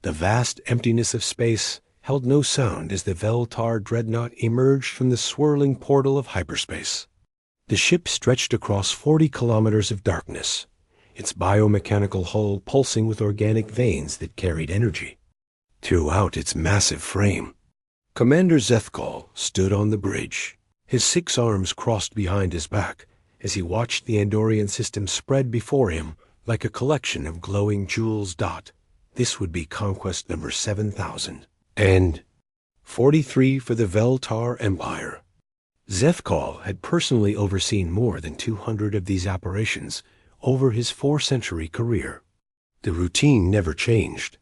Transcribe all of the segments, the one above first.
The vast emptiness of space held no sound as the Veltar dreadnought emerged from the swirling portal of hyperspace. The ship stretched across 40 kilometers of darkness, its biomechanical hull pulsing with organic veins that carried energy throughout its massive frame. Commander Zethkal stood on the bridge, his 6 arms crossed behind his back, as he watched the Andorian system spread before him like a collection of glowing jewels. This would be conquest number 7,000. And 43 for the Veltar Empire. Zethkal had personally overseen more than 200 of these operations over his 4-century career. The routine never changed.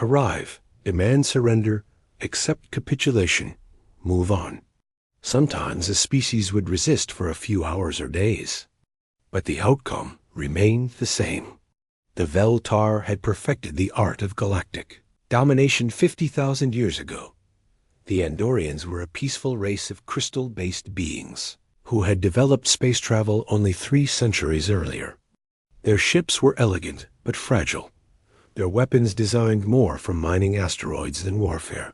Arrive, demand surrender, accept capitulation, move on. Sometimes a species would resist for a few hours or days, but the outcome remained the same. The Veltar had perfected the art of galactic domination 50,000 years ago. The Andorians were a peaceful race of crystal-based beings who had developed space travel only 3 centuries earlier. Their ships were elegant but fragile, their weapons designed more for mining asteroids than warfare.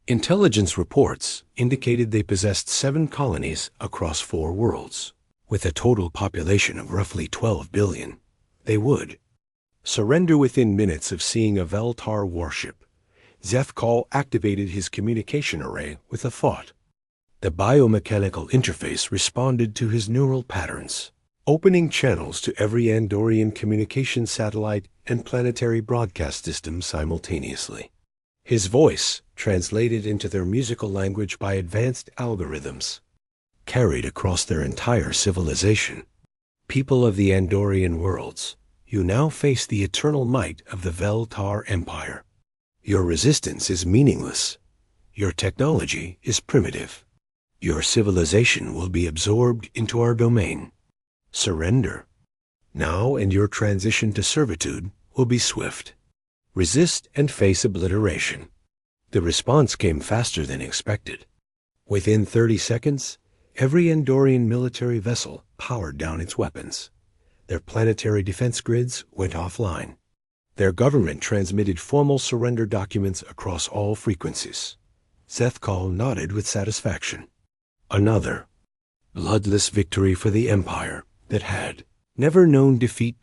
Intelligence reports indicated they possessed 7 colonies across 4 worlds, with a total population of roughly 12 billion. They would surrender within minutes of seeing a Veltar warship. Zethkal activated his communication array with a thought. The biomechanical interface responded to his neural patterns, opening channels to every Andorian communication satellite and planetary broadcast system simultaneously. His voice, translated into their musical language by advanced algorithms, carried across their entire civilization. People of the Andorian worlds, you now face the eternal might of the Veltar Empire. Your resistance is meaningless. Your technology is primitive. Your civilization will be absorbed into our domain. Surrender now, and your transition to servitude will be swift. Resist and face obliteration. The response came faster than expected. Within 30 seconds, every Andorian military vessel powered down its weapons. Their planetary defense grids went offline. Their government transmitted formal surrender documents across all frequencies. Zethkal nodded with satisfaction. Another bloodless victory for the Empire that had never known defeat.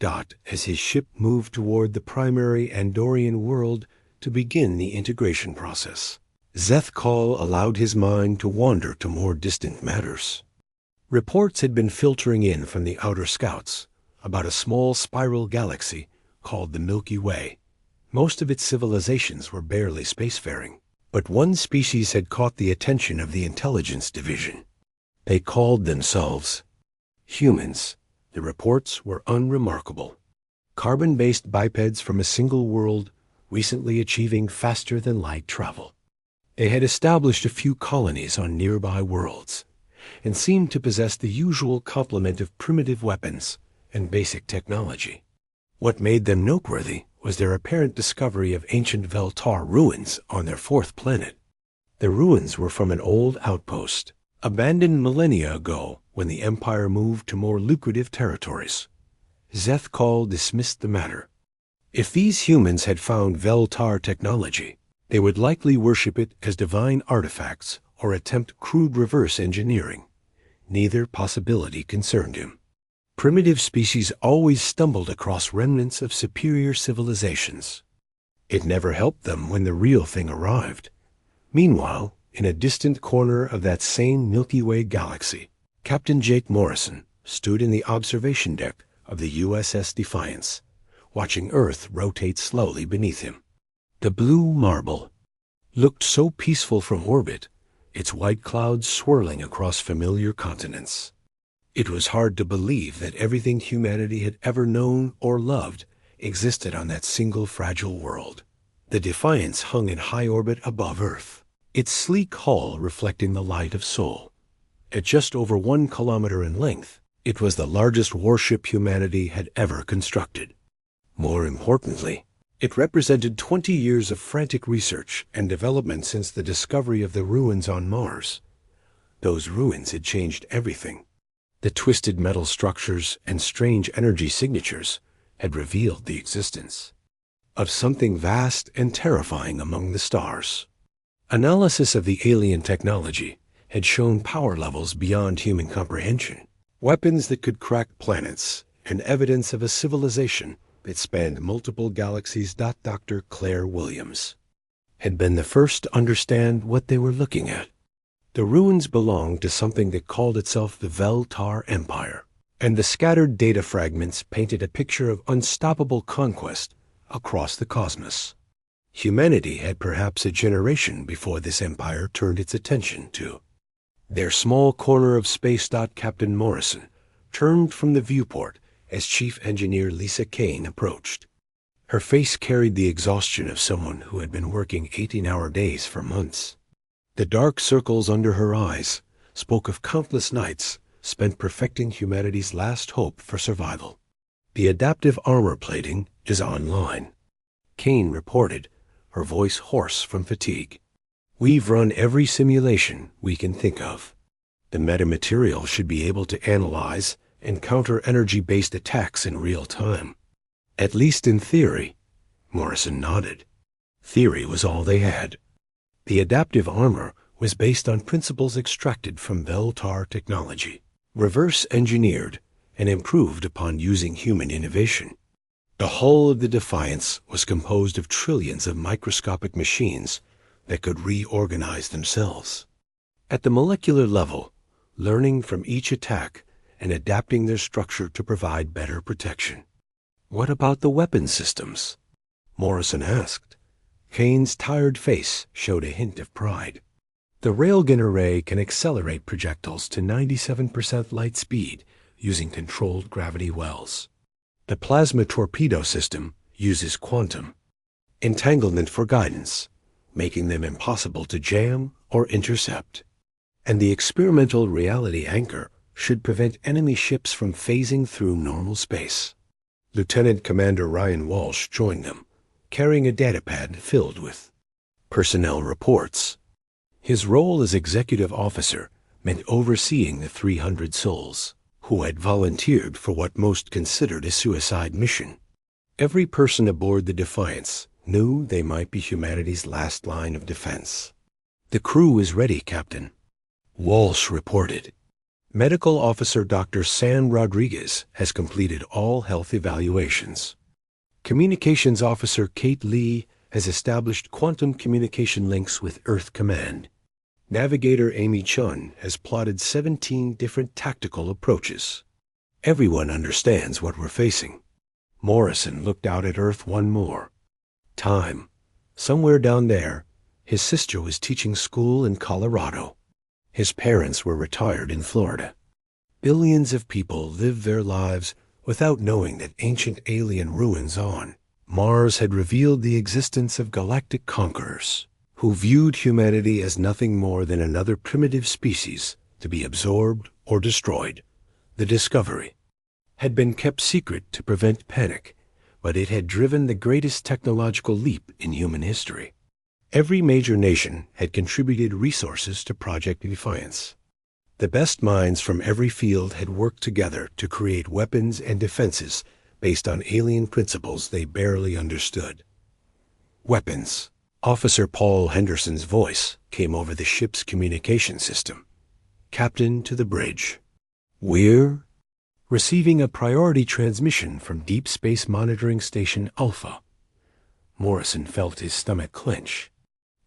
As his ship moved toward the primary Andorian world to begin the integration process, Zethkal allowed his mind to wander to more distant matters. Reports had been filtering in from the outer scouts about a small spiral galaxy called the Milky Way. Most of its civilizations were barely spacefaring, but one species had caught the attention of the intelligence division. They called themselves humans. The reports were unremarkable. Carbon-based bipeds from a single world, recently achieving faster-than-light travel. They had established a few colonies on nearby worlds, and seemed to possess the usual complement of primitive weapons and basic technology. What made them noteworthy was their apparent discovery of ancient Veltar ruins on their 4th planet. The ruins were from an old outpost, abandoned millennia ago when the Empire moved to more lucrative territories. Zethkal dismissed the matter. If these humans had found Veltar technology, they would likely worship it as divine artifacts or attempt crude reverse engineering. Neither possibility concerned him. Primitive species always stumbled across remnants of superior civilizations. It never helped them when the real thing arrived. Meanwhile, in a distant corner of that same Milky Way galaxy, Captain Jake Morrison stood in the observation deck of the USS Defiance, watching Earth rotate slowly beneath him. The blue marble looked so peaceful from orbit, its white clouds swirling across familiar continents. It was hard to believe that everything humanity had ever known or loved existed on that single fragile world. The Defiance hung in high orbit above Earth, its sleek hull reflecting the light of Sol. At just over 1 kilometer in length, it was the largest warship humanity had ever constructed. More importantly, it represented 20 years of frantic research and development since the discovery of the ruins on Mars. Those ruins had changed everything. The twisted metal structures and strange energy signatures had revealed the existence of something vast and terrifying among the stars. Analysis of the alien technology had shown power levels beyond human comprehension, weapons that could crack planets, and evidence of a civilization that spanned multiple galaxies. Dr. Claire Williams had been the first to understand what they were looking at. The ruins belonged to something that called itself the Veltar Empire, and the scattered data fragments painted a picture of unstoppable conquest across the cosmos. Humanity had perhaps a generation before this empire turned its attention to their small corner of space. Captain Morrison turned from the viewport as Chief Engineer Lisa Kane approached. Her face carried the exhaustion of someone who had been working 18-hour days for months. The dark circles under her eyes spoke of countless nights spent perfecting humanity's last hope for survival. The adaptive armor plating is online, Kane reported, her voice hoarse from fatigue. We've run every simulation we can think of. The metamaterial should be able to analyze and counter energy-based attacks in real time. At least in theory. Morrison nodded. Theory was all they had. The adaptive armor was based on principles extracted from Veltar technology, reverse-engineered and improved upon using human innovation. The hull of the Defiance was composed of trillions of microscopic machines that could reorganize themselves. At the molecular level, learning from each attack and adapting their structure to provide better protection. What about the weapon systems? Morrison asked. Kane's tired face showed a hint of pride. The railgun array can accelerate projectiles to 97% light speed using controlled gravity wells. The plasma torpedo system uses quantum entanglement for guidance, making them impossible to jam or intercept. And the experimental reality anchor should prevent enemy ships from phasing through normal space. Lieutenant Commander Ryan Walsh joined them, carrying a datapad filled with personnel reports. His role as executive officer meant overseeing the 300 souls who had volunteered for what most considered a suicide mission. Every person aboard the Defiance knew they might be humanity's last line of defense. The crew is ready, Captain, Walsh reported. Medical Officer Dr. San Rodriguez has completed all health evaluations. Communications Officer Kate Lee has established quantum communication links with Earth Command. Navigator Amy Chun has plotted 17 different tactical approaches. Everyone understands what we're facing. Morrison looked out at Earth one more time. Somewhere down there, his sister was teaching school in Colorado. His parents were retired in Florida. Billions of people lived their lives without knowing that ancient alien ruins on Mars had revealed the existence of galactic conquerors who viewed humanity as nothing more than another primitive species to be absorbed or destroyed. The discovery had been kept secret to prevent panic, but it had driven the greatest technological leap in human history. Every major nation had contributed resources to Project Defiance. The best minds from every field had worked together to create weapons and defenses based on alien principles they barely understood. Weapons. Officer Paul Henderson's voice came over the ship's communication system. Captain to the bridge. We're receiving a priority transmission from Deep Space Monitoring Station Alpha. Morrison felt his stomach clench.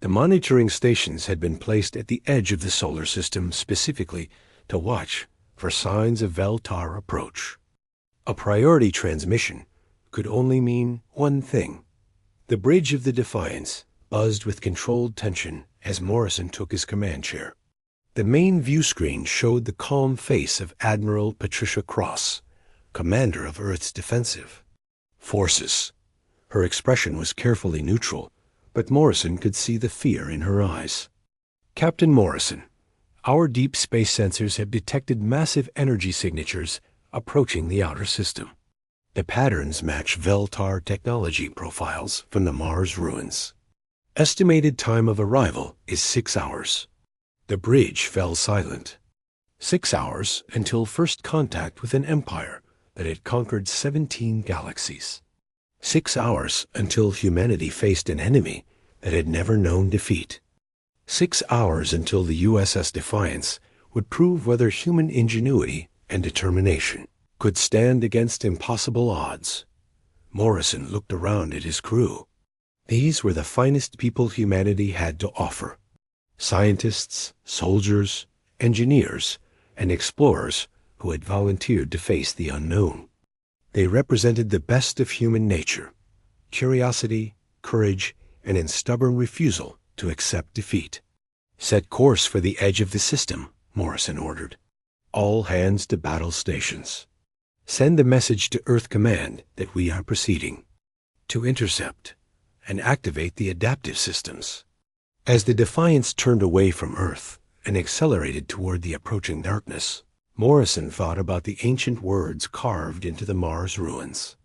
The monitoring stations had been placed at the edge of the solar system specifically to watch for signs of Veltar approach. A priority transmission could only mean one thing. The bridge of the Defiance buzzed with controlled tension as Morrison took his command chair. The main view screen showed the calm face of Admiral Patricia Cross, commander of Earth's defensive forces. Her expression was carefully neutral, but Morrison could see the fear in her eyes. Captain Morrison, our deep space sensors have detected massive energy signatures approaching the outer system. The patterns match Veltar technology profiles from the Mars ruins. Estimated time of arrival is 6 hours. The bridge fell silent. 6 hours until first contact with an empire that had conquered 17 galaxies. 6 hours until humanity faced an enemy that had never known defeat. 6 hours until the USS Defiance would prove whether human ingenuity and determination could stand against impossible odds. Morrison looked around at his crew. These were the finest people humanity had to offer. Scientists, soldiers, engineers, and explorers who had volunteered to face the unknown. They represented the best of human nature: curiosity, courage, and a stubborn refusal to accept defeat. "Set course for the edge of the system," Morrison ordered. "All hands to battle stations. Send the message to Earth Command that we are proceeding. To intercept and activate the adaptive systems." As the Defiance turned away from Earth and accelerated toward the approaching darkness, Morrison thought about the ancient words carved into the Mars ruins.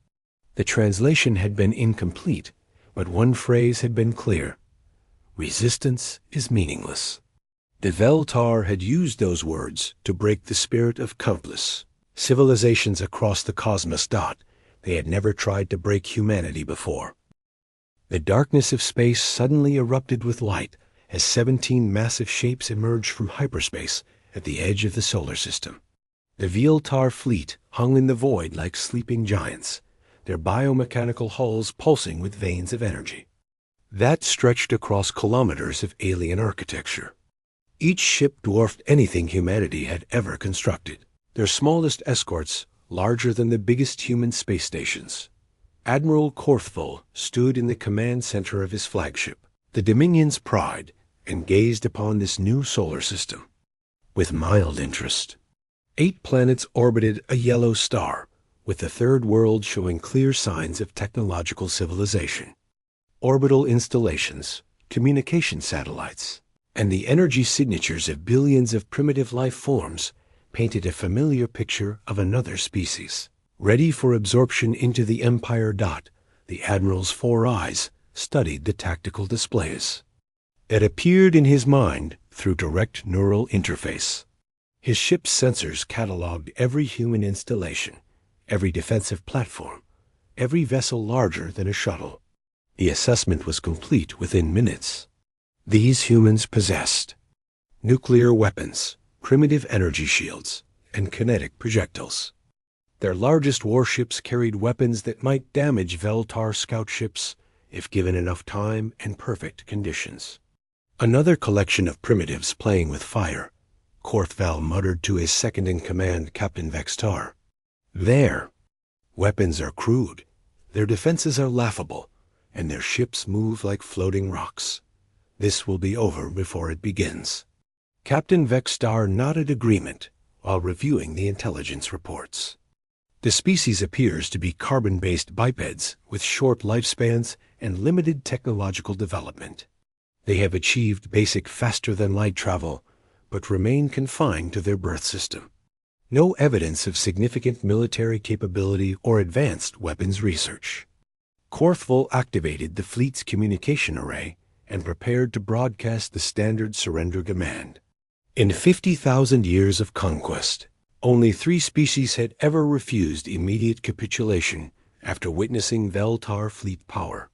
The translation had been incomplete, but one phrase had been clear: "Resistance is meaningless." The Veltar had used those words to break the spirit of countless civilizations across the cosmos. They had never tried to break humanity before. The darkness of space suddenly erupted with light as 17 massive shapes emerged from hyperspace at the edge of the solar system. The Veltar fleet hung in the void like sleeping giants, their biomechanical hulls pulsing with veins of energy that stretched across kilometers of alien architecture. Each ship dwarfed anything humanity had ever constructed, their smallest escorts larger than the biggest human space stations. Admiral Korthvul stood in the command center of his flagship, the Dominion's pride, and gazed upon this new solar system with mild interest. 8 planets orbited a yellow star, with the third world showing clear signs of technological civilization. Orbital installations, communication satellites, and the energy signatures of billions of primitive life forms painted a familiar picture of another species, ready for absorption into the Empire. The Admiral's 4 eyes studied the tactical displays. It appeared in his mind through direct neural interface. His ship's sensors cataloged every human installation, every defensive platform, every vessel larger than a shuttle. The assessment was complete within minutes. These humans possessed nuclear weapons, primitive energy shields, and kinetic projectiles. Their largest warships carried weapons that might damage Veltar scout ships if given enough time and perfect conditions. Another collection of primitives playing with fire, Korthval muttered to his second-in-command, Captain Vextar. "Their weapons are crude, their defenses are laughable, and their ships move like floating rocks. This will be over before it begins." Captain Vextar nodded agreement while reviewing the intelligence reports. The species appears to be carbon-based bipeds with short lifespans and limited technological development. They have achieved basic faster-than-light travel, but remain confined to their birth system. No evidence of significant military capability or advanced weapons research. Korthvul activated the fleet's communication array and prepared to broadcast the standard surrender command. In 50,000 years of conquest, only 3 species had ever refused immediate capitulation after witnessing Veltar fleet power.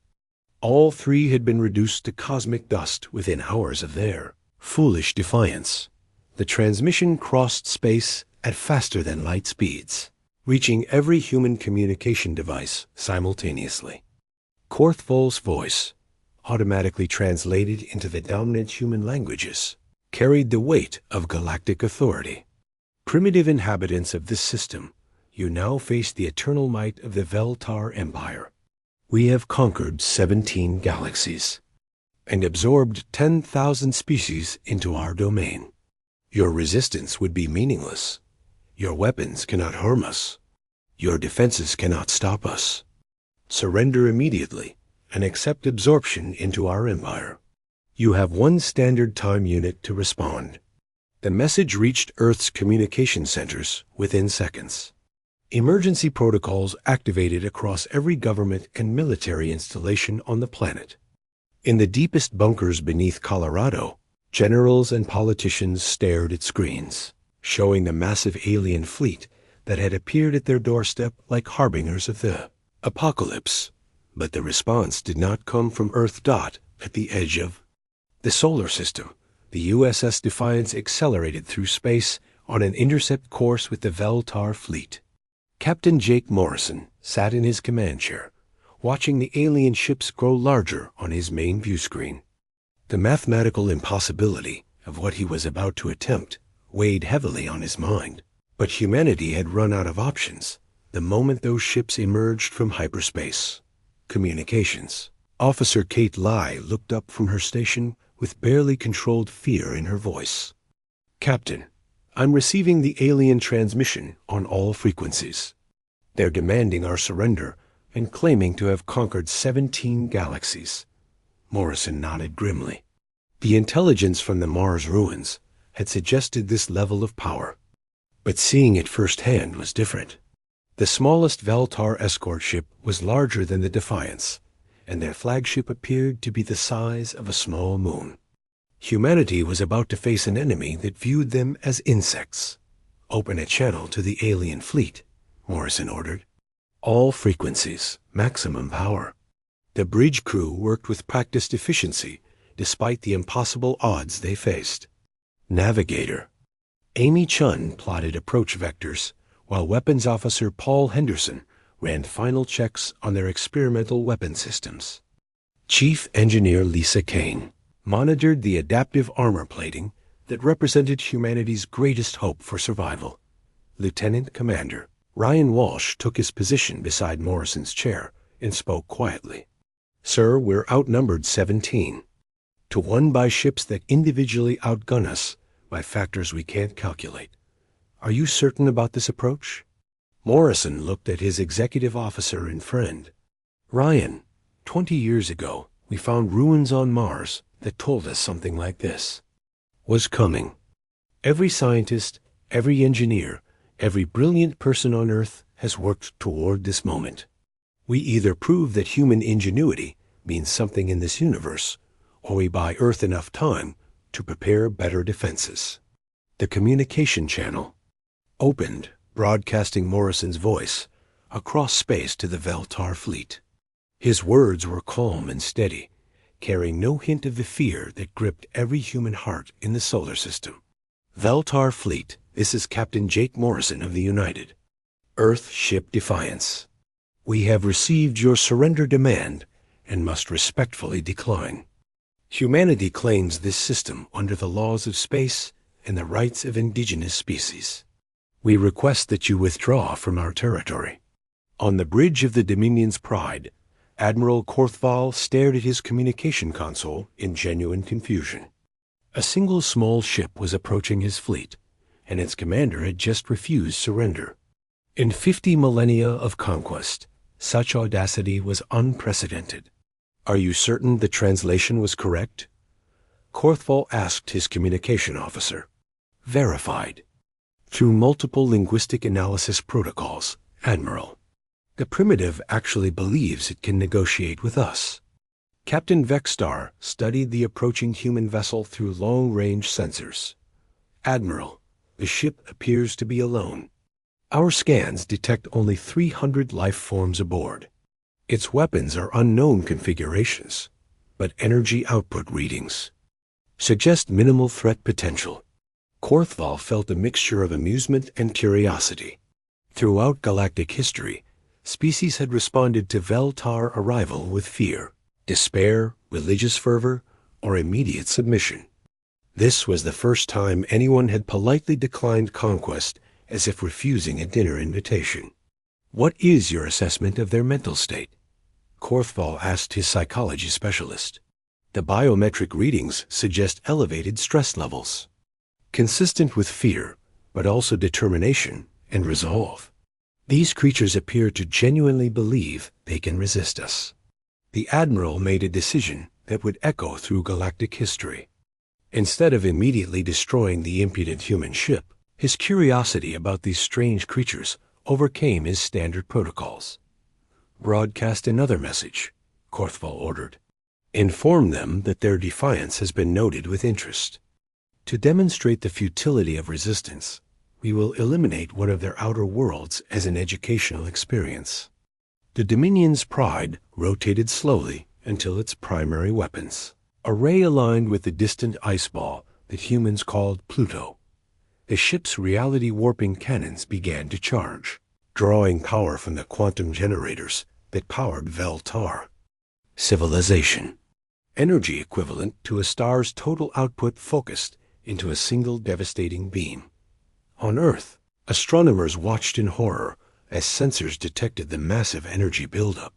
All 3 had been reduced to cosmic dust within hours of their foolish defiance. The transmission crossed space at faster-than-light speeds, reaching every human communication device simultaneously. Korthvul's voice, automatically translated into the dominant human languages, carried the weight of galactic authority. Primitive inhabitants of this system, you now face the eternal might of the Veltar Empire. We have conquered 17 galaxies and absorbed 10,000 species into our domain. Your resistance would be meaningless. Your weapons cannot harm us. Your defenses cannot stop us. Surrender immediately and accept absorption into our empire. You have 1 standard time unit to respond. The message reached Earth's communication centers within seconds. Emergency protocols activated across every government and military installation on the planet. In the deepest bunkers beneath Colorado, generals and politicians stared at screens, showing the massive alien fleet that had appeared at their doorstep like harbingers of the apocalypse. But the response did not come from Earth Dot at the edge of the solar system. The USS Defiance accelerated through space on an intercept course with the Veltar fleet. Captain Jake Morrison sat in his command chair, watching the alien ships grow larger on his main view screen. The mathematical impossibility of what he was about to attempt weighed heavily on his mind. But humanity had run out of options the moment those ships emerged from hyperspace. Communications. Officer Kate Lai looked up from her station with barely controlled fear in her voice. "Captain, I'm receiving the alien transmission on all frequencies. They're demanding our surrender and claiming to have conquered 17 galaxies." Morrison nodded grimly. The intelligence from the Mars ruins had suggested this level of power, but seeing it firsthand was different. The smallest Veltar escort ship was larger than the Defiance, and their flagship appeared to be the size of a small moon. Humanity was about to face an enemy that viewed them as insects. "Open a channel to the alien fleet," Morrison ordered. "All frequencies, maximum power." The bridge crew worked with practiced efficiency despite the impossible odds they faced. Navigator. Amy Chun plotted approach vectors, while Weapons Officer Paul Henderson ran final checks on their experimental weapon systems. Chief Engineer Lisa Kane monitored the adaptive armor plating that represented humanity's greatest hope for survival. Lieutenant Commander Ryan Walsh took his position beside Morrison's chair and spoke quietly. "Sir, we're outnumbered 17 to 1 by ships that individually outgun us by factors we can't calculate. Are you certain about this approach?" Morrison looked at his executive officer and friend. "Ryan, 20 years ago, we found ruins on Mars that told us something like this was coming. Every scientist, every engineer, every brilliant person on Earth has worked toward this moment. We either prove that human ingenuity means something in this universe, or we buy Earth enough time to prepare better defenses." The communication channel opened, broadcasting Morrison's voice across space to the Veltar fleet. His words were calm and steady, carrying no hint of the fear that gripped every human heart in the solar system. "Veltar fleet, this is Captain Jake Morrison of the United. Earth ship Defiance. We have received your surrender demand and must respectfully decline. Humanity claims this system under the laws of space and the rights of indigenous species. We request that you withdraw from our territory." On the bridge of the Dominion's Pride, Admiral Korthval stared at his communication console in genuine confusion. A single small ship was approaching his fleet, and its commander had just refused surrender. In 50 millennia of conquest, such audacity was unprecedented. "Are you certain the translation was correct?" Korthval asked his communication officer. "Verified. Through multiple linguistic analysis protocols, Admiral. The primitive actually believes it can negotiate with us." Captain Vexstar studied the approaching human vessel through long-range sensors. "Admiral, the ship appears to be alone. Our scans detect only 300 life forms aboard. Its weapons are unknown configurations, but energy output readings suggest minimal threat potential." Korthval felt a mixture of amusement and curiosity. Throughout galactic history, species had responded to Veltar arrival with fear, despair, religious fervor, or immediate submission. This was the first time anyone had politely declined conquest as if refusing a dinner invitation. "What is your assessment of their mental state?" Korthval asked his psychology specialist. "The biometric readings suggest elevated stress levels, consistent with fear, but also determination and resolve. These creatures appear to genuinely believe they can resist us." The Admiral made a decision that would echo through galactic history. Instead of immediately destroying the impudent human ship, his curiosity about these strange creatures overcame his standard protocols. "Broadcast another message," Korthval ordered. "Inform them that their defiance has been noted with interest. To demonstrate the futility of resistance, we will eliminate one of their outer worlds as an educational experience." The Dominion's Pride rotated slowly until its primary weapons. A ray aligned with the distant ice ball that humans called Pluto. The ship's reality-warping cannons began to charge, drawing power from the quantum generators that powered Veltar. Civilization. Energy equivalent to a star's total output focused into a single devastating beam. On Earth, astronomers watched in horror as sensors detected the massive energy buildup.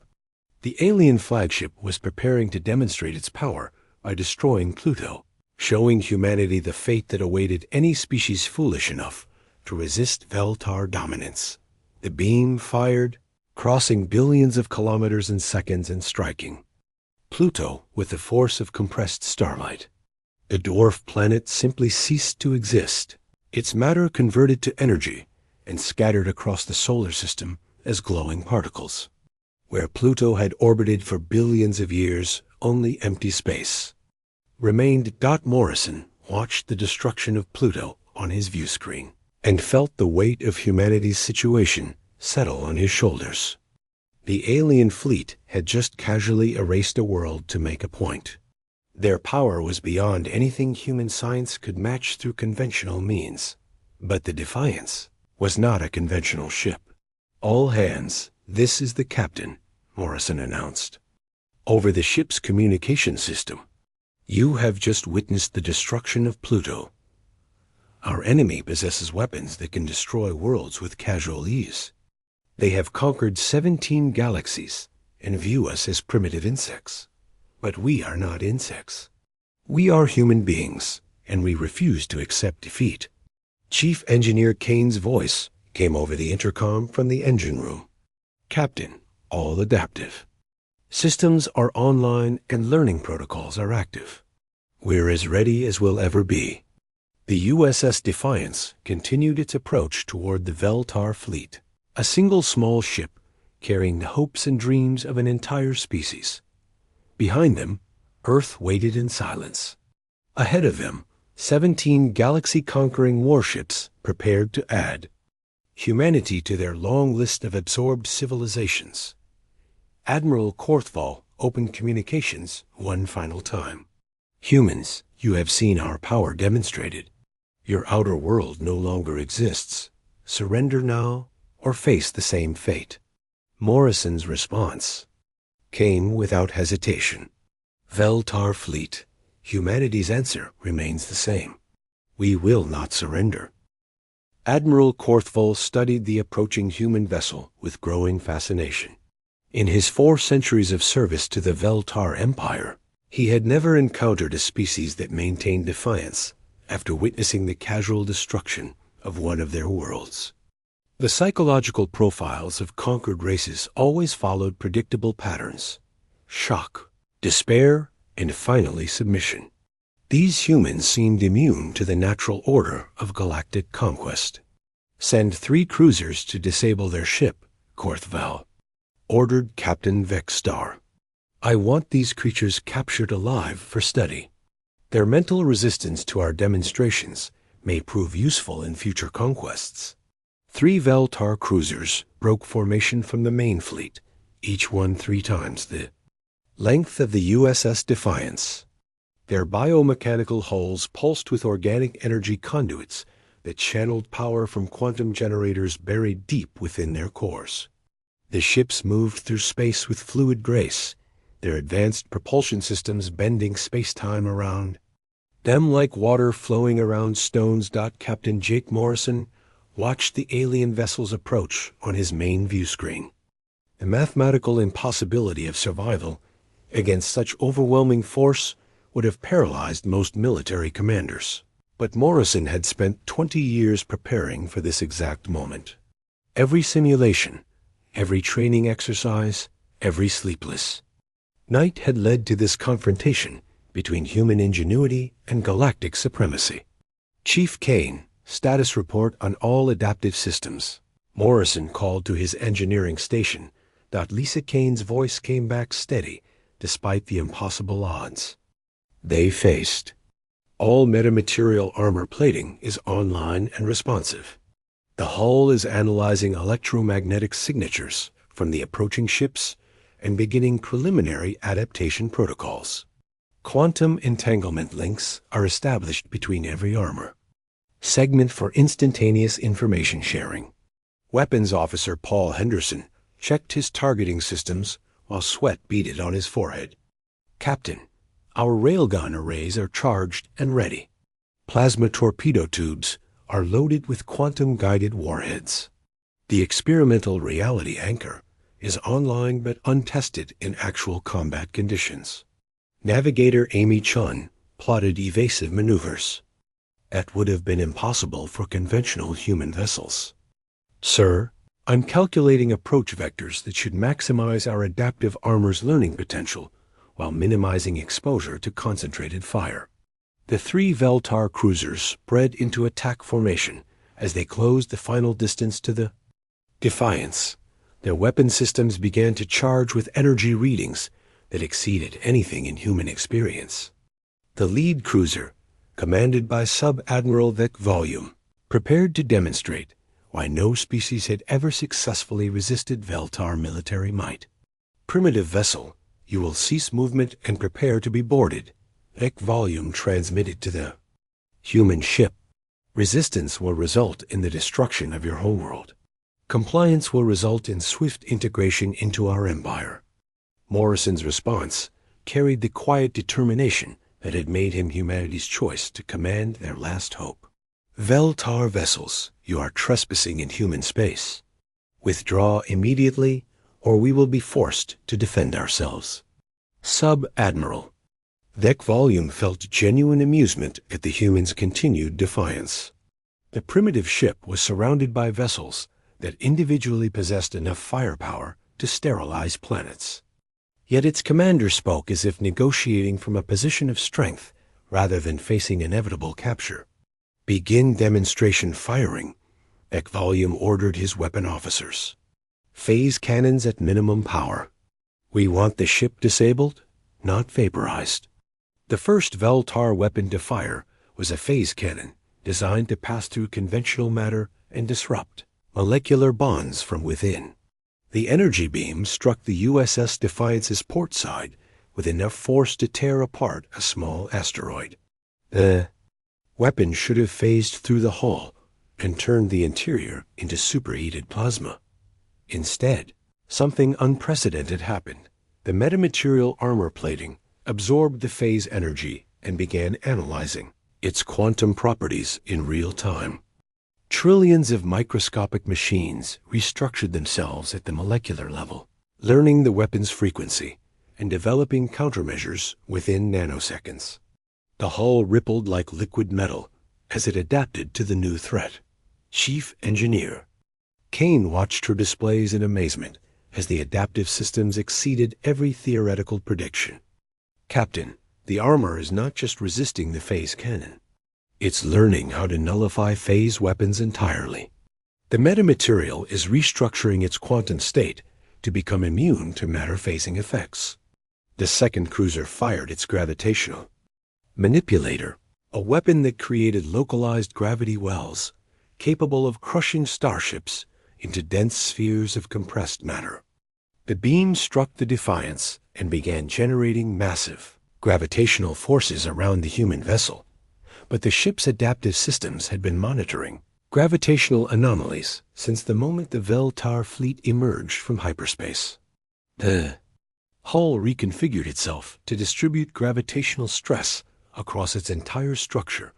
The alien flagship was preparing to demonstrate its power by destroying Pluto, showing humanity the fate that awaited any species foolish enough to resist Veltar dominance. The beam fired, crossing billions of kilometers in seconds and striking Pluto with the force of compressed starlight. The dwarf planet simply ceased to exist. Its matter converted to energy and scattered across the solar system as glowing particles. Where Pluto had orbited for billions of years, only empty space remained. Morrison watched the destruction of Pluto on his view screen and felt the weight of humanity's situation settle on his shoulders. The alien fleet had just casually erased a world to make a point. Their power was beyond anything human science could match through conventional means. But the Defiance was not a conventional ship. "All hands, this is the captain," Morrison announced. Over the ship's communication system, "You have just witnessed the destruction of Pluto. Our enemy possesses weapons that can destroy worlds with casual ease. They have conquered 17 galaxies and view us as primitive insects. But we are not insects. We are human beings, and we refuse to accept defeat." Chief Engineer Kane's voice came over the intercom from the engine room. "Captain, all adaptive. Systems are online and learning protocols are active. We're as ready as we'll ever be." The USS Defiance continued its approach toward the Veltar fleet, a single small ship carrying the hopes and dreams of an entire species. Behind them, Earth waited in silence. Ahead of them, 17 galaxy-conquering warships prepared to add humanity to their long list of absorbed civilizations. Admiral Korthval opened communications one final time. "Humans, you have seen our power demonstrated. Your outer world no longer exists. Surrender now or face the same fate." Morrison's response came without hesitation. "Veltar fleet, humanity's answer remains the same. We will not surrender." Admiral Korthval studied the approaching human vessel with growing fascination. In his 4 centuries of service to the Veltar Empire, he had never encountered a species that maintained defiance after witnessing the casual destruction of one of their worlds. The psychological profiles of conquered races always followed predictable patterns: shock, despair, and finally submission. These humans seemed immune to the natural order of galactic conquest. "Send 3 cruisers to disable their ship," Korthval ordered Captain Vexstar. "I want these creatures captured alive for study. Their mental resistance to our demonstrations may prove useful in future conquests." 3 Veltar cruisers broke formation from the main fleet, each one 3 times the length of the USS Defiance. Their biomechanical hulls pulsed with organic energy conduits that channeled power from quantum generators buried deep within their cores. The ships moved through space with fluid grace, their advanced propulsion systems bending space-time around them like water flowing around stones. Captain Jake Morrison watched the alien vessel's approach on his main view screen. The mathematical impossibility of survival against such overwhelming force would have paralyzed most military commanders. But Morrison had spent 20 years preparing for this exact moment. Every simulation, every training exercise, every sleepless night had led to this confrontation between human ingenuity and galactic supremacy. "Chief Kane, status report on all adaptive systems." Morrison called to his engineering station. Lisa Kane's voice came back steady despite the impossible odds they faced. "All metamaterial armor plating is online and responsive. The hull is analyzing electromagnetic signatures from the approaching ships and beginning preliminary adaptation protocols. Quantum entanglement links are established between every armor. Segment for instantaneous information sharing. Weapons Officer Paul Henderson checked his targeting systems while sweat beaded on his forehead. Captain, our railgun arrays are charged and ready. Plasma torpedo tubes are loaded with quantum-guided warheads. The experimental reality anchor is online but untested in actual combat conditions. Navigator Amy Chun plotted evasive maneuvers. That would have been impossible for conventional human vessels. Sir, I'm calculating approach vectors that should maximize our adaptive armor's learning potential while minimizing exposure to concentrated fire. The 3 Veltar cruisers spread into attack formation as they closed the final distance to the Defiance. Their weapon systems began to charge with energy readings that exceeded anything in human experience. The lead cruiser, commanded by Sub-Admiral Vec Volume, prepared to demonstrate why no species had ever successfully resisted Veltar military might. Primitive vessel, you will cease movement and prepare to be boarded. Vec Volume transmitted to the human ship. Resistance will result in the destruction of your homeworld. Compliance will result in swift integration into our empire. Morrison's response carried the quiet determination that had made him humanity's choice to command their last hope. Veltar vessels, you are trespassing in human space. Withdraw immediately, or we will be forced to defend ourselves. Sub-Admiral. Vec Volume felt genuine amusement at the humans' continued defiance. The primitive ship was surrounded by vessels that individually possessed enough firepower to sterilize planets. Yet its commander spoke as if negotiating from a position of strength rather than facing inevitable capture. Begin demonstration firing, Vec Volume ordered his weapon officers. Phase cannons at minimum power. We want the ship disabled, not vaporized. The first Veltar weapon to fire was a phase cannon designed to pass through conventional matter and disrupt molecular bonds from within. The energy beam struck the USS Defiance's port side with enough force to tear apart a small asteroid. The weapon should have phased through the hull and turned the interior into superheated plasma. Instead, something unprecedented happened. The metamaterial armor plating absorbed the phase energy and began analyzing its quantum properties in real time. Trillions of microscopic machines restructured themselves at the molecular level, learning the weapon's frequency and developing countermeasures within nanoseconds. The hull rippled like liquid metal as it adapted to the new threat. Chief Engineer Kane watched her displays in amazement as the adaptive systems exceeded every theoretical prediction. Captain, the armor is not just resisting the phase cannon. It's learning how to nullify phase weapons entirely. The metamaterial is restructuring its quantum state to become immune to matter-phasing effects. The second cruiser fired its gravitational manipulator, a weapon that created localized gravity wells capable of crushing starships into dense spheres of compressed matter. The beam struck the Defiance and began generating massive gravitational forces around the human vessel. But the ship's adaptive systems had been monitoring gravitational anomalies since the moment the Veltar fleet emerged from hyperspace. The hull reconfigured itself to distribute gravitational stress across its entire structure,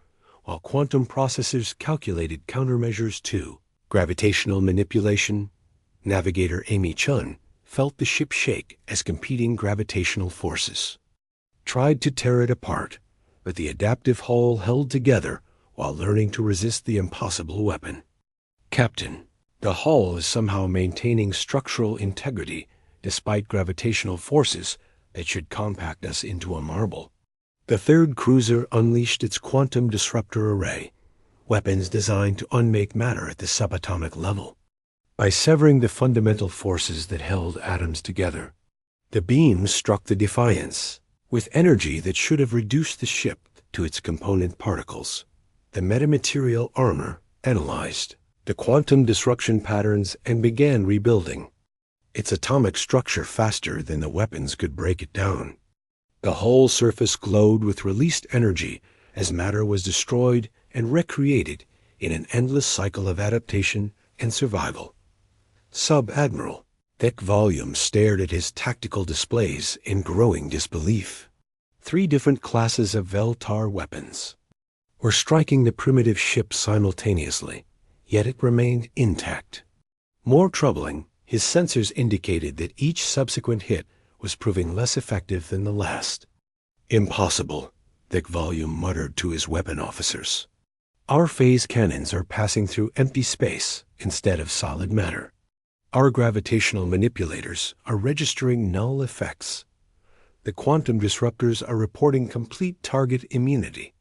while quantum processors calculated countermeasures to gravitational manipulation. Navigator Amy Chun felt the ship shake as competing gravitational forces tried to tear it apart, but the adaptive hull held together while learning to resist the impossible weapon. Captain, the hull is somehow maintaining structural integrity despite gravitational forces that should compact us into a marble. The third cruiser unleashed its quantum disruptor array, weapons designed to unmake matter at the subatomic level. By severing the fundamental forces that held atoms together, the beams struck the Defiance with energy that should have reduced the ship to its component particles. The metamaterial armor analyzed the quantum disruption patterns and began rebuilding. its atomic structure faster than the weapons could break it down. The whole surface glowed with released energy as matter was destroyed and recreated in an endless cycle of adaptation and survival. Sub-Admiral Thick Volume stared at his tactical displays in growing disbelief. 3 different classes of Veltar weapons were striking the primitive ship simultaneously, yet it remained intact. More troubling, his sensors indicated that each subsequent hit was proving less effective than the last. Impossible, Thick Volume muttered to his weapon officers. Our phase cannons are passing through empty space instead of solid matter. Our gravitational manipulators are registering null effects. The quantum disruptors are reporting complete target immunity.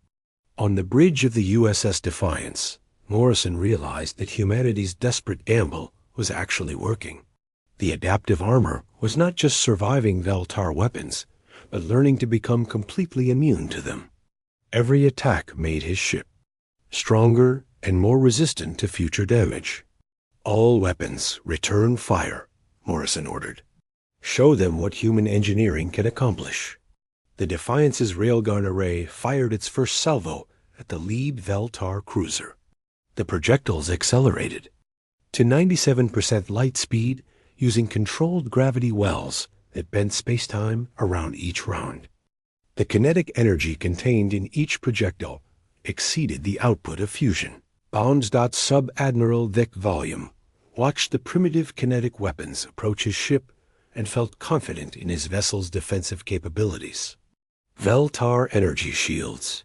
On the bridge of the USS Defiance, Morrison realized that humanity's desperate gamble was actually working. The adaptive armor was not just surviving Veltar weapons, but learning to become completely immune to them. Every attack made his ship stronger and more resistant to future damage. All weapons return fire, Morrison ordered. Show them what human engineering can accomplish. The Defiance's railgun array fired its first salvo at the lead Veltar cruiser. The projectiles accelerated to 97% light speed using controlled gravity wells that bent spacetime around each round. The kinetic energy contained in each projectile exceeded the output of fusion. Sub-Admiral Thick Volume watched the primitive kinetic weapons approach his ship and felt confident in his vessel's defensive capabilities. Veltar energy shields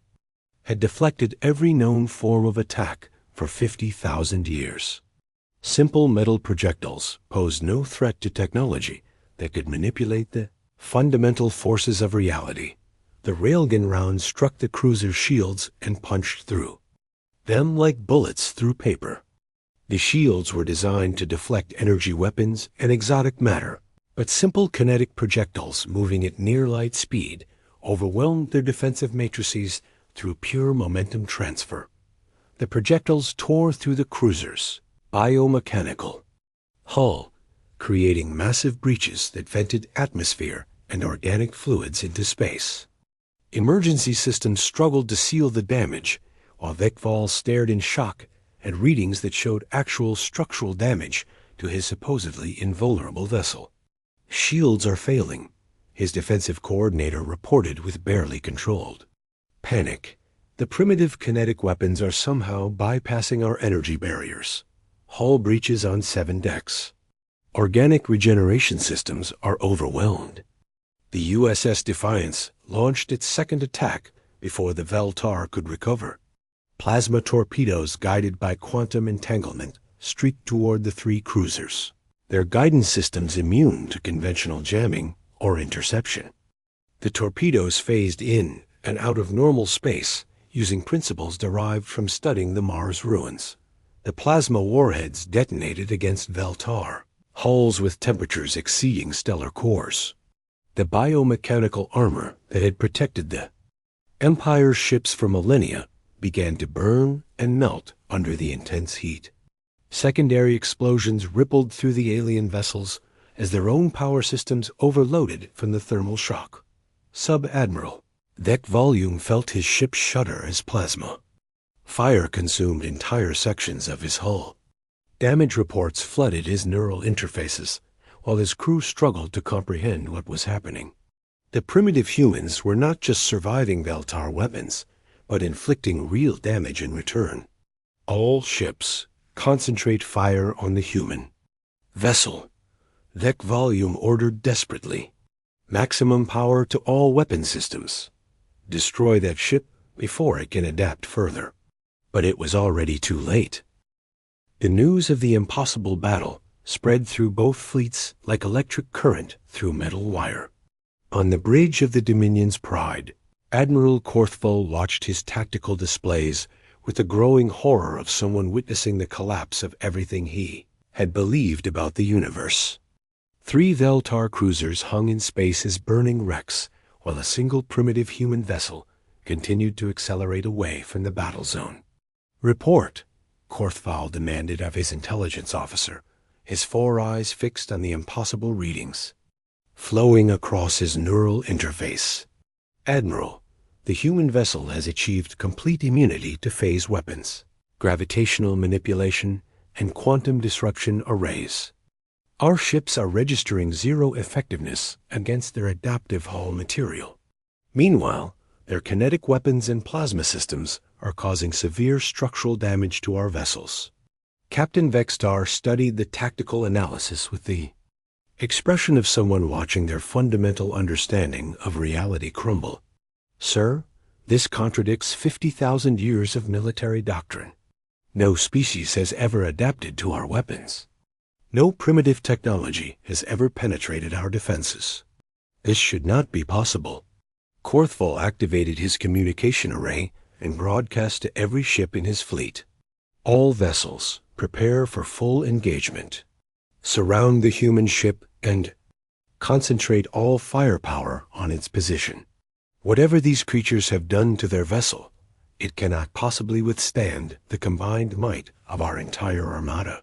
had deflected every known form of attack for 50,000 years. Simple metal projectiles posed no threat to technology that could manipulate the fundamental forces of reality. The railgun rounds struck the cruiser's shields and punched through them like bullets through paper. The shields were designed to deflect energy weapons and exotic matter, but simple kinetic projectiles moving at near light speed overwhelmed their defensive matrices through pure momentum transfer. The projectiles tore through the cruiser's biomechanical hull, creating massive breaches that vented atmosphere and organic fluids into space. Emergency systems struggled to seal the damage, while Vekval stared in shock at readings that showed actual structural damage to his supposedly invulnerable vessel. Shields are failing, his defensive coordinator reported with barely controlled panic. The primitive kinetic weapons are somehow bypassing our energy barriers. Hull breaches on 7 decks. Organic regeneration systems are overwhelmed. The USS Defiance launched its second attack before the Veltar could recover. Plasma torpedoes guided by quantum entanglement streaked toward the 3 cruisers, their guidance systems immune to conventional jamming or interception. The torpedoes phased in and out of normal space using principles derived from studying the Mars ruins. The plasma warheads detonated against Veltar, hulls with temperatures exceeding stellar cores. The biomechanical armor that had protected the Empire's ships for millennia began to burn and melt under the intense heat. Secondary explosions rippled through the alien vessels as their own power systems overloaded from the thermal shock. Sub-Admiral Thick Volume felt his ship shudder as plasma. Fire consumed entire sections of his hull. Damage reports flooded his neural interfaces, while his crew struggled to comprehend what was happening. The primitive humans were not just surviving Veltar weapons, but inflicting real damage in return. All ships concentrate fire on the human vessel. Thick Volume ordered desperately. Maximum power to all weapon systems. Destroy that ship before it can adapt further. But it was already too late. The news of the impossible battle spread through both fleets like electric current through metal wire. On the bridge of the Dominion's Pride, Admiral Korthful watched his tactical displays with the growing horror of someone witnessing the collapse of everything he had believed about the universe. 3 Veltar cruisers hung in space as burning wrecks, while a single primitive human vessel continued to accelerate away from the battle zone. Report, Korthful demanded of his intelligence officer, his four eyes fixed on the impossible readings flowing across his neural interface. Admiral, the human vessel has achieved complete immunity to phase weapons, gravitational manipulation, and quantum disruption arrays. Our ships are registering zero effectiveness against their adaptive hull material. Meanwhile, their kinetic weapons and plasma systems are causing severe structural damage to our vessels. Captain Vextar studied the tactical analysis with the expression of someone watching their fundamental understanding of reality crumble. Sir, this contradicts 50,000 years of military doctrine. No species has ever adapted to our weapons. No primitive technology has ever penetrated our defenses. This should not be possible. Korthval activated his communication array and broadcast to every ship in his fleet. All vessels, prepare for full engagement. Surround the human ship and concentrate all firepower on its position. Whatever these creatures have done to their vessel, it cannot possibly withstand the combined might of our entire armada.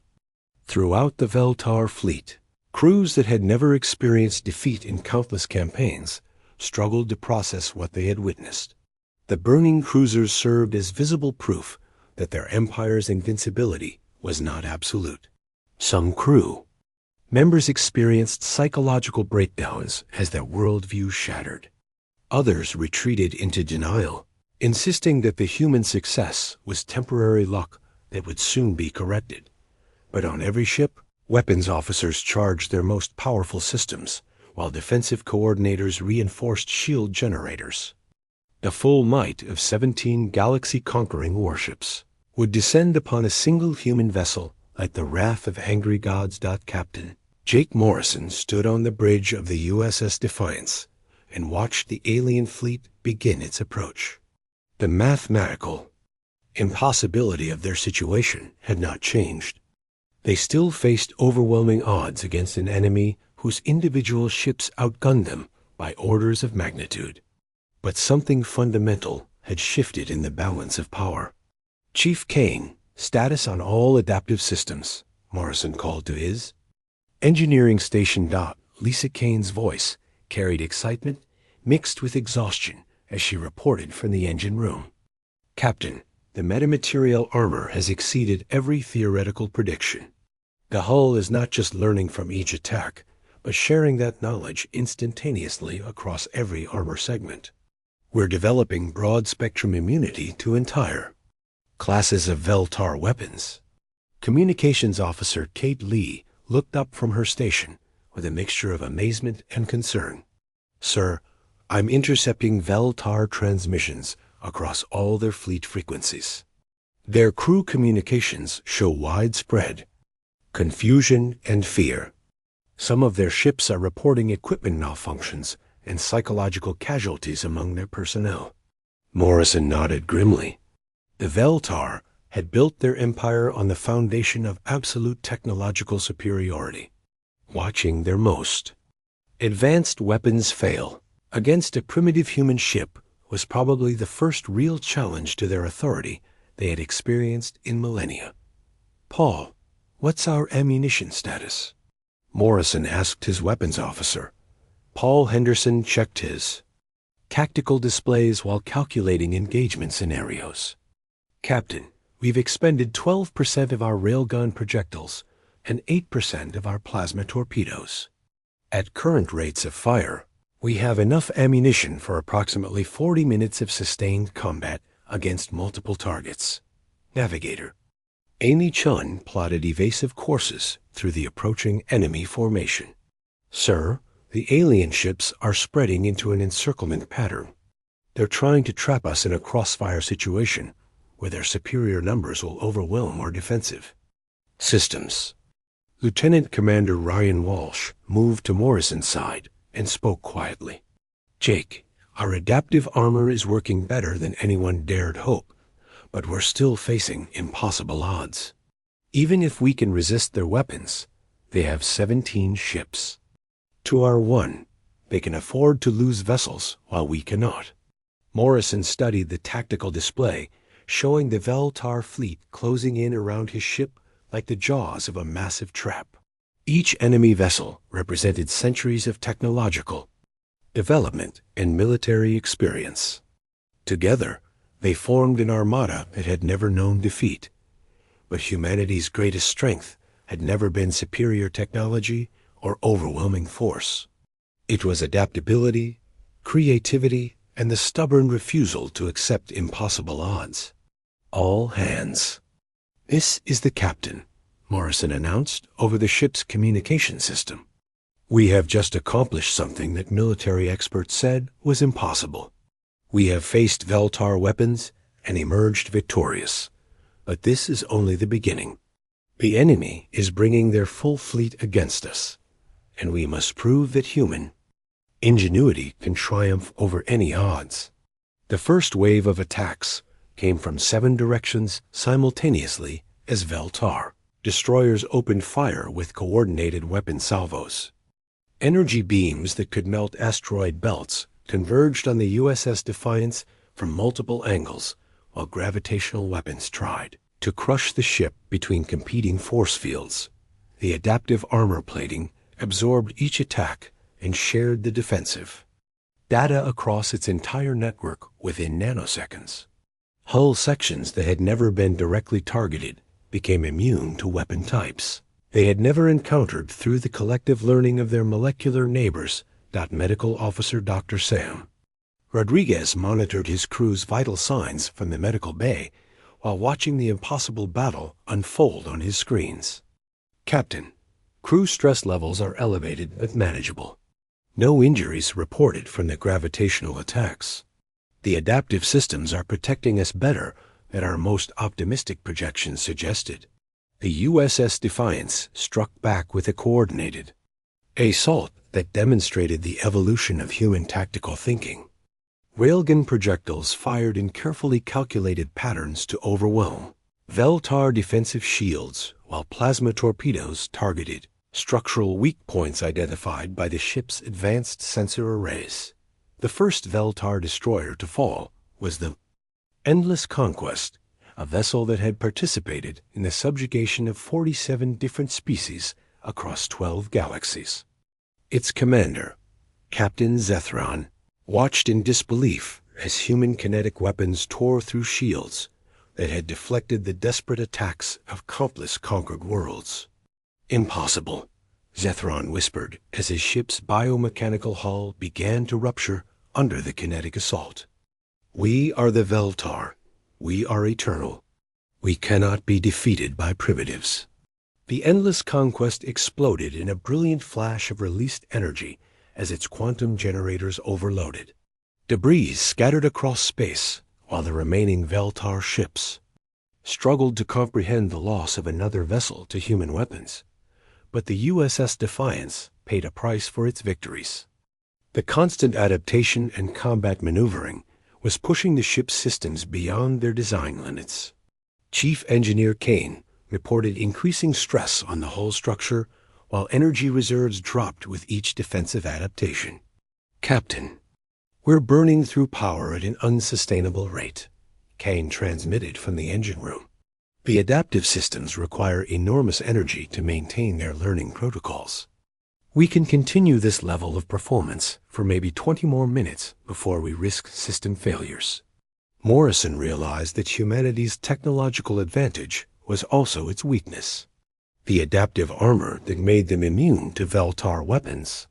Throughout the Veltar fleet, crews that had never experienced defeat in countless campaigns struggled to process what they had witnessed. The burning cruisers served as visible proof that their empire's invincibility was not absolute. Some crew members experienced psychological breakdowns as their worldview shattered. Others retreated into denial, insisting that the human success was temporary luck that would soon be corrected. But on every ship, weapons officers charged their most powerful systems, while defensive coordinators reinforced shield generators. The full might of 17 galaxy-conquering warships would descend upon a single human vessel like the wrath of angry gods. Captain Jake Morrison stood on the bridge of the USS Defiance and watched the alien fleet begin its approach. The mathematical impossibility of their situation had not changed. They still faced overwhelming odds against an enemy whose individual ships outgunned them by orders of magnitude. But something fundamental had shifted in the balance of power. Chief Kane, status on all adaptive systems, Morrison called to his engineering station. Lisa Kane's voice carried excitement mixed with exhaustion as she reported from the engine room. Captain, the metamaterial armor has exceeded every theoretical prediction. The hull is not just learning from each attack, but sharing that knowledge instantaneously across every armor segment. We're developing broad-spectrum immunity to entire classes of Veltar weapons. Communications Officer Kate Lee looked up from her station with a mixture of amazement and concern. Sir, I'm intercepting Veltar transmissions across all their fleet frequencies. Their crew communications show widespread confusion and fear. Some of their ships are reporting equipment malfunctions and psychological casualties among their personnel. Morrison nodded grimly. The Veltar had built their empire on the foundation of absolute technological superiority. Watching their most advanced weapons fail against a primitive human ship was probably the first real challenge to their authority they had experienced in millennia. Paul, what's our ammunition status? Morrison asked his weapons officer. Paul Henderson checked his tactical displays while calculating engagement scenarios. Captain, we've expended 12% of our railgun projectiles and 8% of our plasma torpedoes. At current rates of fire, we have enough ammunition for approximately 40 minutes of sustained combat against multiple targets. Navigator. Amy Chun plotted evasive courses through the approaching enemy formation. Sir, the alien ships are spreading into an encirclement pattern. They're trying to trap us in a crossfire situation where their superior numbers will overwhelm our defensive systems. Lieutenant Commander Ryan Walsh moved to Morrison's side and spoke quietly. Jake, our adaptive armor is working better than anyone dared hope, but we're still facing impossible odds. Even if we can resist their weapons, they have 17 ships. To our one, they can afford to lose vessels while we cannot. Morrison studied the tactical display, showing the Veltar fleet closing in around his ship like the jaws of a massive trap. Each enemy vessel represented centuries of technological development and military experience. Together, they formed an armada that had never known defeat. But humanity's greatest strength had never been superior technology or overwhelming force. It was adaptability, creativity, and the stubborn refusal to accept impossible odds. All hands. "This is the captain," Morrison announced over the ship's communication system. "We have just accomplished something that military experts said was impossible. We have faced Veltar weapons and emerged victorious. But this is only the beginning. The enemy is bringing their full fleet against us, and we must prove that human ingenuity can triumph over any odds." The first wave of attacks came from 7 directions simultaneously as Veltar destroyers opened fire with coordinated weapon salvos. Energy beams that could melt asteroid belts converged on the USS Defiance from multiple angles, while gravitational weapons tried to crush the ship between competing force fields. The adaptive armor plating absorbed each attack and shared the defensive data across its entire network within nanoseconds. Hull sections that had never been directly targeted became immune to weapon types they had never encountered through the collective learning of their molecular neighbors. Medical Officer Dr. Sam Rodriguez monitored his crew's vital signs from the medical bay while watching the impossible battle unfold on his screens. "Captain, crew stress levels are elevated but manageable. No injuries reported from the gravitational attacks. The adaptive systems are protecting us better than our most optimistic projections suggested." The USS Defiance struck back with a coordinated assault that demonstrated the evolution of human tactical thinking. Railgun projectiles fired in carefully calculated patterns to overwhelm Veltar defensive shields, while plasma torpedoes targeted structural weak points identified by the ship's advanced sensor arrays. The first Veltar destroyer to fall was the Endless Conquest, a vessel that had participated in the subjugation of 47 different species across 12 galaxies. Its commander, Captain Zethron, watched in disbelief as human kinetic weapons tore through shields that had deflected the desperate attacks of countless conquered worlds. "Impossible," Zethron whispered as his ship's biomechanical hull began to rupture under the kinetic assault. "We are the Veltar. We are eternal. We cannot be defeated by primitives." The Endless Conquest exploded in a brilliant flash of released energy as its quantum generators overloaded. Debris scattered across space, while the remaining Veltar ships struggled to comprehend the loss of another vessel to human weapons. But the USS Defiance paid a price for its victories. The constant adaptation and combat maneuvering was pushing the ship's systems beyond their design limits. Chief Engineer Kane reported increasing stress on the hull structure, while energy reserves dropped with each defensive adaptation. "Captain, we're burning through power at an unsustainable rate," Kane transmitted from the engine room. "The adaptive systems require enormous energy to maintain their learning protocols. We can continue this level of performance for maybe 20 more minutes before we risk system failures." Morrison realized that humanity's technological advantage was also its weakness. The adaptive armor that made them immune to Veltar weapons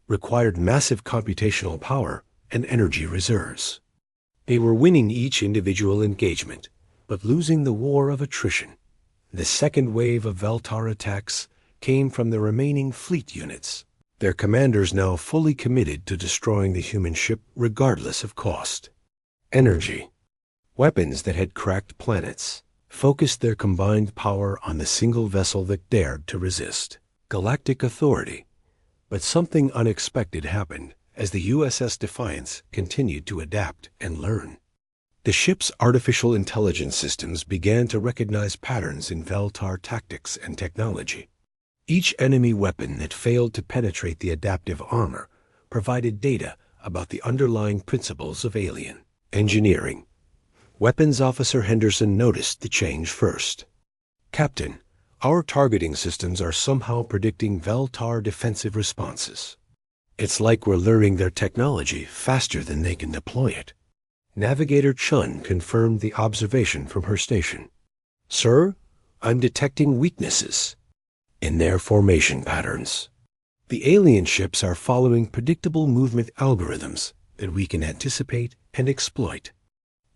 required massive computational power and energy reserves. They were winning each individual engagement, but losing the war of attrition. The second wave of Veltar attacks came from the remaining fleet units, their commanders now fully committed to destroying the human ship regardless of cost. Energy. Weapons that had cracked planets focused their combined power on the single vessel that dared to resist, Galactic Authority. But something unexpected happened as the USS Defiance continued to adapt and learn. The ship's artificial intelligence systems began to recognize patterns in Veltar tactics and technology. Each enemy weapon that failed to penetrate the adaptive armor provided data about the underlying principles of alien engineering. Weapons Officer Henderson noticed the change first. "Captain, Our targeting systems are somehow predicting Veltar defensive responses. It's like we're learning their technology faster than they can deploy it. Navigator Chun confirmed the observation from her station. Sir, I'm detecting weaknesses in their formation patterns. The alien ships are following predictable movement algorithms that we can anticipate and exploit.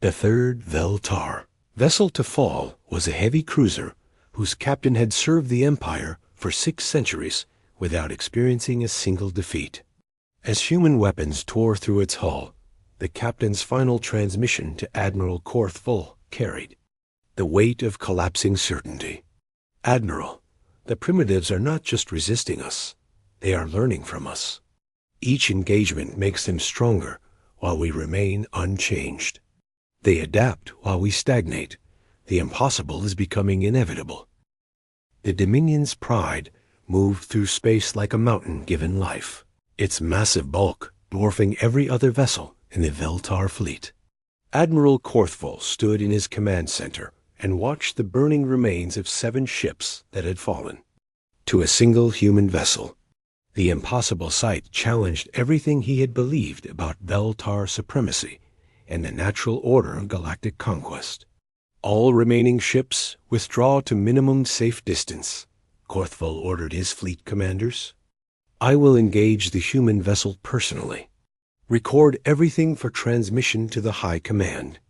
The third Veltar vessel to fall was a heavy cruiser whose captain had served the Empire for 6 centuries without experiencing a single defeat. As human weapons tore through its hull, the captain's final transmission to Admiral Korthvul carried the weight of collapsing certainty. Admiral, the primitives are not just resisting us, they are learning from us. Each engagement makes them stronger while we remain unchanged. They adapt while we stagnate. The impossible is becoming inevitable. The Dominion's pride moved through space like a mountain given life, its massive bulk dwarfing every other vessel in the Veltar fleet. Admiral Korthvul stood in his command center and watched the burning remains of 7 ships that had fallen to a single human vessel. The impossible sight challenged everything he had believed about Veltar supremacy and the natural order of galactic conquest. All remaining ships withdraw to minimum safe distance, Korthvul ordered his fleet commanders. I will engage the human vessel personally. Record everything for transmission to the High Command.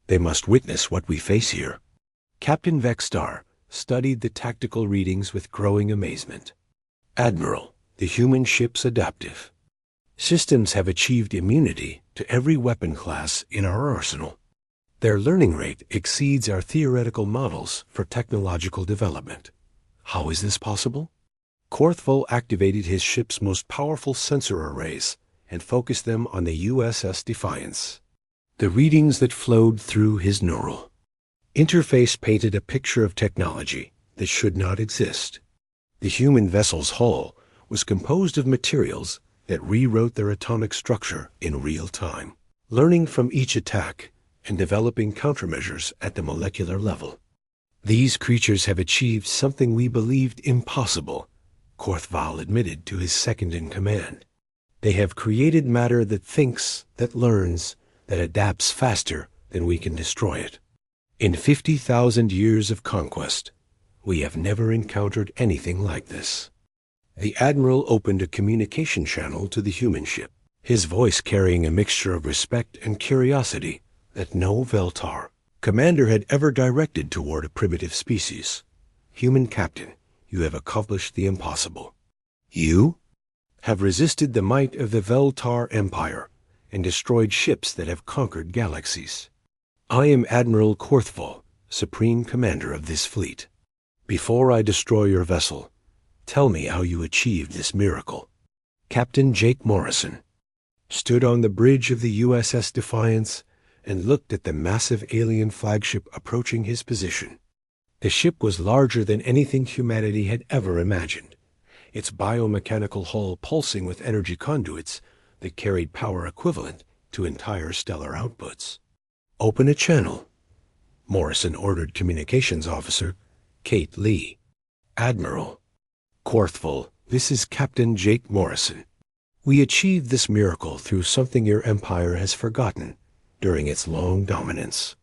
They must witness what we face here. Captain Vextar studied the tactical readings with growing amazement. Admiral, the human ship's adaptive systems have achieved immunity to every weapon class in our arsenal. Their learning rate exceeds our theoretical models for technological development. How is this possible? Korthvul activated his ship's most powerful sensor arrays and focused them on the USS Defiance. The readings that flowed through his neural interface painted a picture of technology that should not exist. The human vessel's hull was composed of materials that rewrote their atomic structure in real time, learning from each attack and developing countermeasures at the molecular level. These creatures have achieved something we believed impossible, Korthvul admitted to his second-in-command. They have created matter that thinks, that learns, that adapts faster than we can destroy it. In 50,000 years of conquest, we have never encountered anything like this. The Admiral opened a communication channel to the human ship, his voice carrying a mixture of respect and curiosity that no Veltar commander had ever directed toward a primitive species. Human captain, you have accomplished the impossible. You have resisted the might of the Veltar Empire and destroyed ships that have conquered galaxies. I am Admiral Korthvul, Supreme Commander of this fleet. Before I destroy your vessel, tell me how you achieved this miracle. Captain Jake Morrison stood on the bridge of the USS Defiance and looked at the massive alien flagship approaching his position. The ship was larger than anything humanity had ever imagined, its biomechanical hull pulsing with energy conduits that carried power equivalent to entire stellar outputs. Open a channel, Morrison ordered Communications Officer Kate Lee. Admiral Korthvul, this is Captain Jake Morrison. We achieved this miracle through something your empire has forgotten during its long dominance.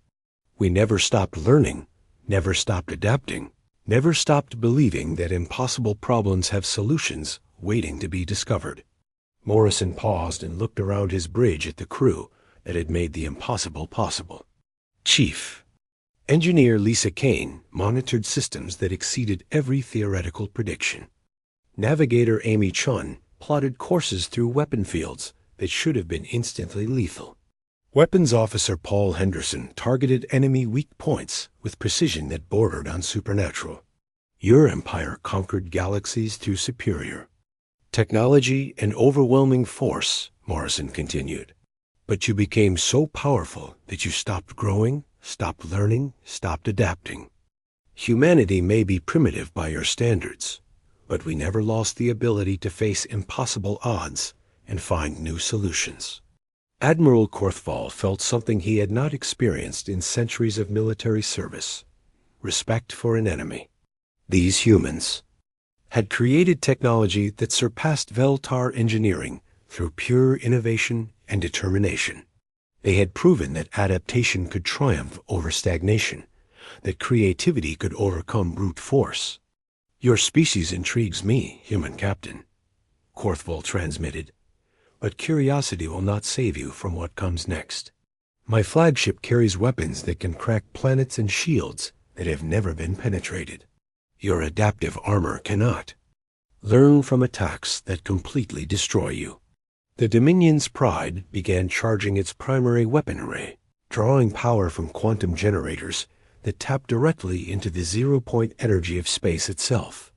We never stopped learning, never stopped adapting, never stopped believing that impossible problems have solutions waiting to be discovered. Morrison paused and looked around his bridge at the crew that had made the impossible possible. Chief Engineer Lisa Kane monitored systems that exceeded every theoretical prediction. Navigator Amy Chun plotted courses through weapon fields that should have been instantly lethal. Weapons Officer Paul Henderson targeted enemy weak points with precision that bordered on supernatural. Your empire conquered galaxies through superior technology and overwhelming force, Morrison continued. But you became so powerful that you stopped growing, stopped learning, stopped adapting. Humanity may be primitive by your standards, but we never lost the ability to face impossible odds and find new solutions. Admiral Korthvul felt something he had not experienced in centuries of military service: respect for an enemy. These humans had created technology that surpassed Veltar engineering through pure innovation and determination. They had proven that adaptation could triumph over stagnation, that creativity could overcome brute force. "Your species intrigues me, human captain," Korthvold transmitted, "but curiosity will not save you from what comes next. My flagship carries weapons that can crack planets and shields that have never been penetrated. Your adaptive armor cannot. Learn from attacks that completely destroy you." The Dominion's Pride began charging its primary weapon array, drawing power from quantum generators that tap directly into the zero-point energy of space itself.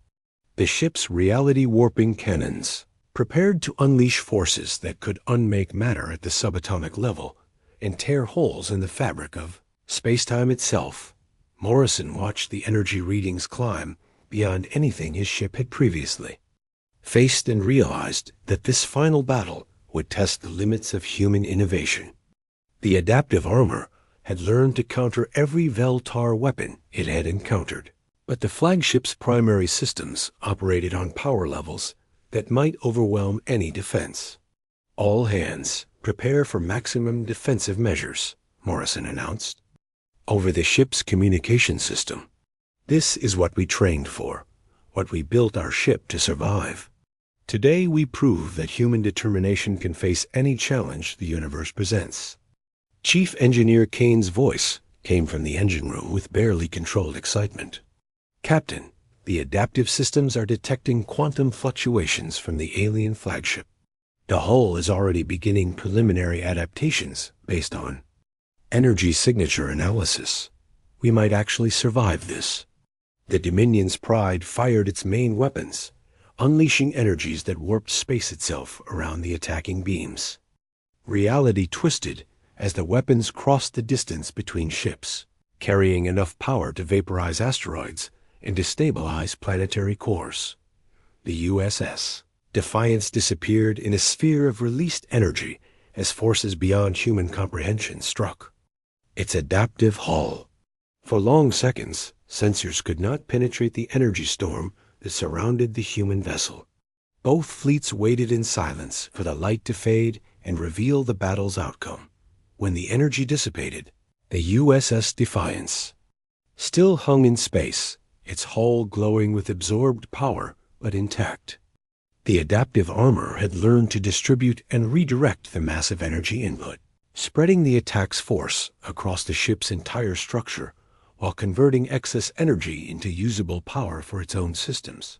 The ship's reality-warping cannons, prepared to unleash forces that could unmake matter at the subatomic level and tear holes in the fabric of space-time itself. Morrison watched the energy readings climb beyond anything his ship had previously faced and realized that this final battle would test the limits of human innovation. The adaptive armor had learned to counter every Veltar weapon it had encountered, but the flagship's primary systems operated on power levels that might overwhelm any defense. "All hands, prepare for maximum defensive measures," Morrison announced. Over the ship's communication system. "This is what we trained for, what we built our ship to survive. Today we prove that human determination can face any challenge the universe presents." Chief Engineer Kane's voice came from the engine room with barely controlled excitement. "Captain, the adaptive systems are detecting quantum fluctuations from the alien flagship. The hull is already beginning preliminary adaptations based on energy signature analysis. We might actually survive this." The Dominion's Pride fired its main weapons, unleashing energies that warped space itself around the attacking beams. Reality twisted as the weapons crossed the distance between ships, carrying enough power to vaporize asteroids and destabilize planetary cores. The USS Defiance disappeared in a sphere of released energy as forces beyond human comprehension struck its adaptive hull. For long seconds, sensors could not penetrate the energy storm that surrounded the human vessel. Both fleets waited in silence for the light to fade and reveal the battle's outcome. When the energy dissipated, the USS Defiance still hung in space, its hull glowing with absorbed power but intact. The adaptive armor had learned to distribute and redirect the massive energy input, spreading the attack's force across the ship's entire structure while converting excess energy into usable power for its own systems.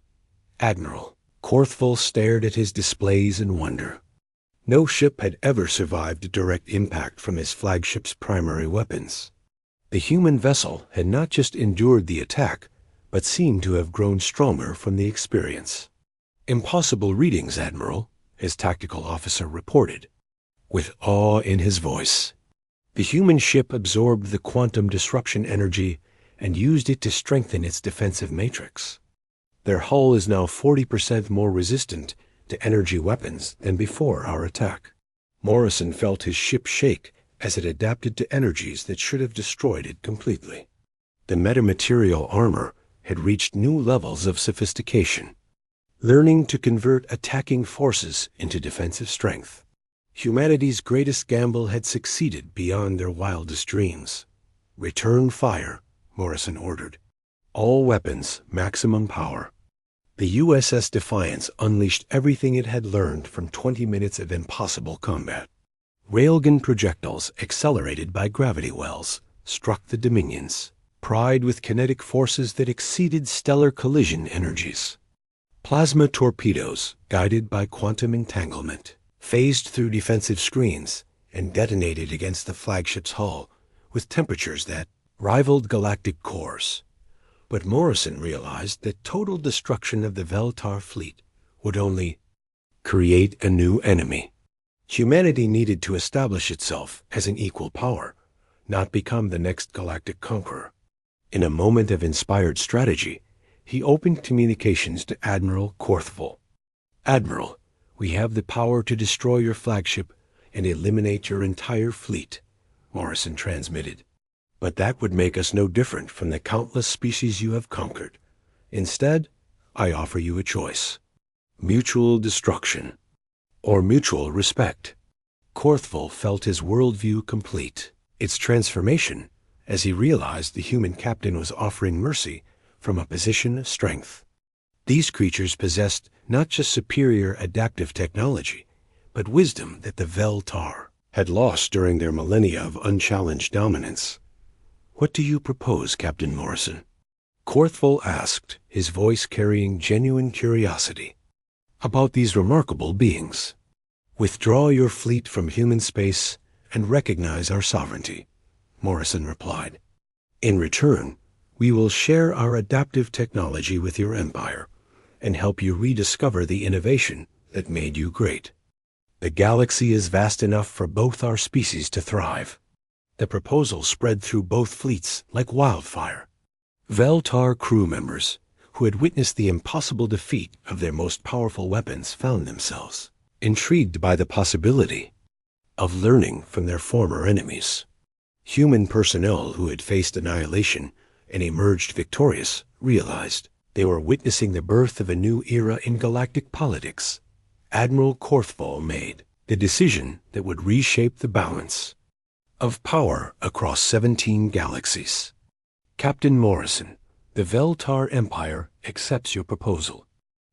"Admiral," Korthvold stared at his displays in wonder. No ship had ever survived a direct impact from his flagship's primary weapons. The human vessel had not just endured the attack, but seemed to have grown stronger from the experience. "Impossible readings, Admiral," his tactical officer reported, with awe in his voice. The human ship absorbed the quantum disruption energy and used it to strengthen its defensive matrix. Their hull is now 40% more resistant to energy weapons than before our attack. Morrison felt his ship shake as it adapted to energies that should have destroyed it completely. The metamaterial armor had reached new levels of sophistication, learning to convert attacking forces into defensive strength. Humanity's greatest gamble had succeeded beyond their wildest dreams. "Return fire," Morrison ordered. "All weapons, maximum power." The USS Defiance unleashed everything it had learned from 20 minutes of impossible combat. Railgun projectiles, accelerated by gravity wells, struck the Dominion's Pride with kinetic forces that exceeded stellar collision energies. Plasma torpedoes, guided by quantum entanglement, phased through defensive screens and detonated against the flagship's hull with temperatures that rivaled galactic cores. But Morrison realized that total destruction of the Veltar fleet would only create a new enemy. Humanity needed to establish itself as an equal power, not become the next galactic conqueror. In a moment of inspired strategy, he opened communications to Admiral Korthvold. "Admiral, we have the power to destroy your flagship and eliminate your entire fleet," Morrison transmitted. "But that would make us no different from the countless species you have conquered. Instead, I offer you a choice: mutual destruction or mutual respect. Korthval felt his worldview complete. Its transformation as he realized the human captain was offering mercy from a position of strength. These creatures possessed not just superior adaptive technology, but wisdom that the Vel-Tar had lost during their millennia of unchallenged dominance. "What do you propose, Captain Morrison?" Korthval asked, his voice carrying genuine curiosity. "About these remarkable beings. Withdraw your fleet from human space and recognize our sovereignty," Morrison replied. "In return, we will share our adaptive technology with your empire and help you rediscover the innovation that made you great. The galaxy is vast enough for both our species to thrive." The proposal spread through both fleets like wildfire. Vel-Tar crew members who had witnessed the impossible defeat of their most powerful weapons found themselves intrigued by the possibility of learning from their former enemies. Human personnel who had faced annihilation and emerged victorious realized they were witnessing the birth of a new era in galactic politics. Admiral Korthval made the decision that would reshape the balance of power across 17 galaxies. "Captain Morrison, the Vel-Tar Empire accepts your proposal.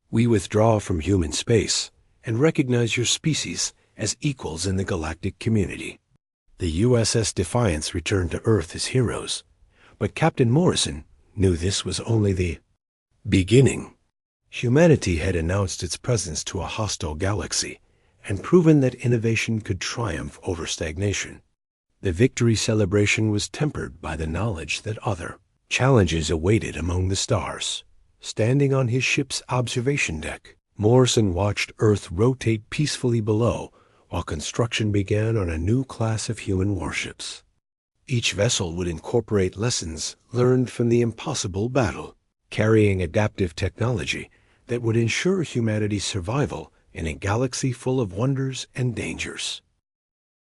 We withdraw from human space and recognize your species as equals in the galactic community." The USS Defiance returned to Earth as heroes, but Captain Morrison knew this was only the beginning. Humanity had announced its presence to a hostile galaxy and proven that innovation could triumph over stagnation. The victory celebration was tempered by the knowledge that other challenges awaited among the stars. Standing on his ship's observation deck, Morrison watched Earth rotate peacefully below while construction began on a new class of human warships. Each vessel would incorporate lessons learned from the impossible battle, carrying adaptive technology that would ensure humanity's survival in a galaxy full of wonders and dangers.